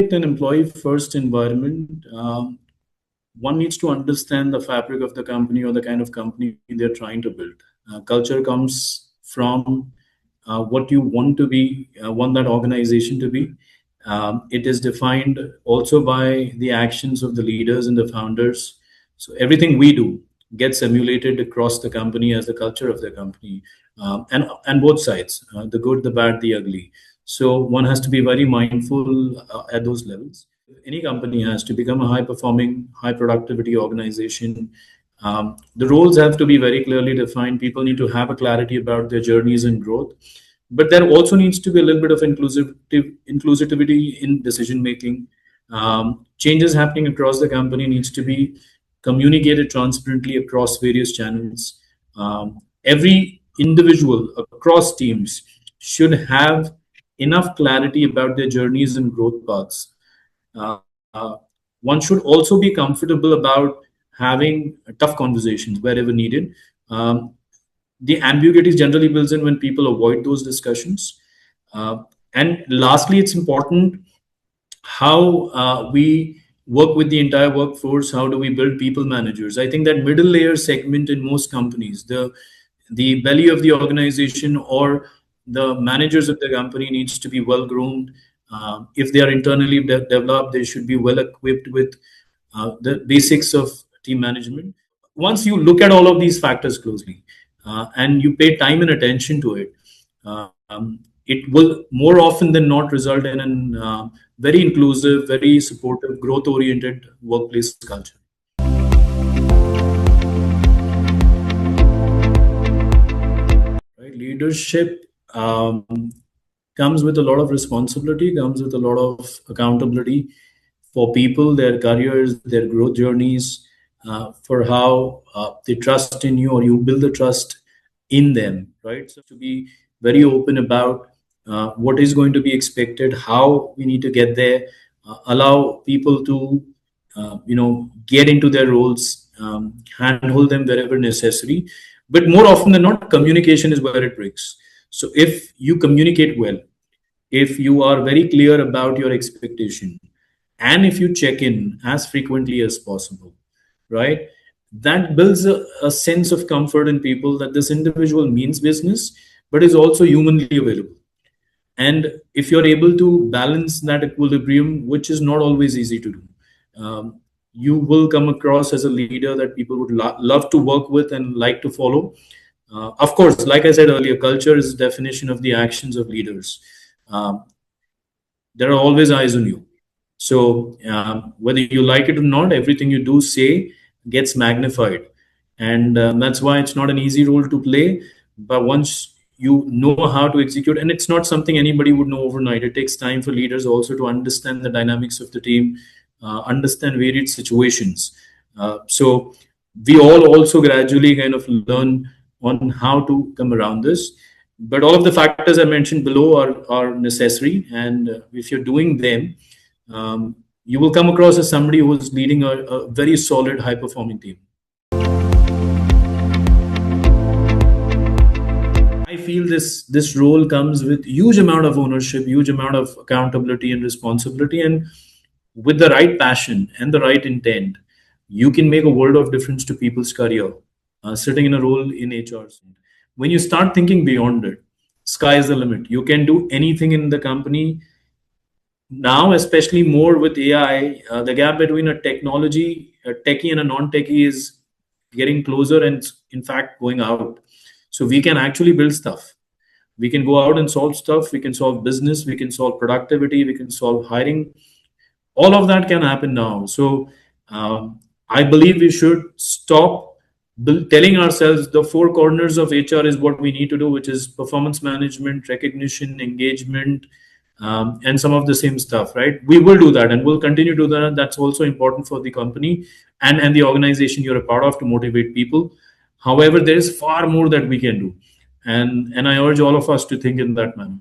architect an employee first environment, one needs to understand the fabric of the company or the kind of company they're trying to build. Culture comes from what you want to be, want that organization to be. It is defined also by the actions of the leaders and the founders. So everything we do gets emulated across the company as the culture of the company, and both sides, the good, the bad, the ugly. So one has to be very mindful at those levels. Any company has to become a high performing, high productivity organization. The roles have to be very clearly defined. People need to have a clarity about their journeys and growth. But there also needs to be a little bit of inclusivity in decision making. Changes happening across the company needs to be communicated transparently across various channels. Every individual across teams should have enough clarity about their journeys and growth paths. Uh, uh, One should also be comfortable about having tough conversations wherever needed. Um, the ambiguity generally builds in when people avoid those discussions. Uh, and lastly, it's important how we work with the entire workforce. How do we build people managers? I think that middle layer segment in most companies, the belly of the organization or the managers of the company needs to be well groomed. If they are internally developed, they should be well equipped with the basics of team management. Once you look at all of these factors closely and you pay time and attention to it, it will more often than not result in an very inclusive, very supportive, growth oriented workplace culture. Right? Leadership comes with a lot of responsibility, comes with a lot of accountability for people, their careers, their growth journeys, for how they trust in you or you build the trust in them, right? So to be very open about what is going to be expected, how we need to get there, allow people to, get into their roles, handhold them wherever necessary. But more often than not, communication is where it breaks. So if you communicate well, if you are very clear about your expectation, and if you check in as frequently as possible, right, that builds a sense of comfort in people that this individual means business but is also humanly available. And if you're able to balance that equilibrium, which is not always easy to do, you will come across as a leader that people would love to work with and like to follow. Of course, like I said earlier, culture is the definition of the actions of leaders. um, there are always eyes on you. So whether you like it or not, everything you do say gets magnified, and that's why it's not an easy role to play. But once you know how to execute, and it's not something anybody would know overnight. It takes time for leaders also to understand the dynamics of the team, understand varied situations. So we all also gradually kind of learn on how to come around this. But all of the factors I mentioned below are necessary, and if you're doing them, you will come across as somebody who's leading a very solid, high performing team. I feel this role comes with huge amount of ownership, huge amount of accountability and responsibility, and with the right passion and the right intent, you can make a world of difference to people's career. Sitting in a role in HR, when you start thinking beyond it, sky is the limit. You can do anything in the company now, especially more with AI. The gap between a techie and a non-techie is getting closer, and in fact going out. So we can actually build stuff. We can go out and solve stuff. We can solve business. We can solve productivity. We can solve hiring. All of that can happen now. So I believe we should stop telling ourselves the four corners of HR is what we need to do, which is performance management, recognition, engagement, and some of the same stuff, right? We will do that and we'll continue to do that. That's also important for the company and the organization you're a part of to motivate people. However, there is far more that we can do. And I urge all of us to think in that manner.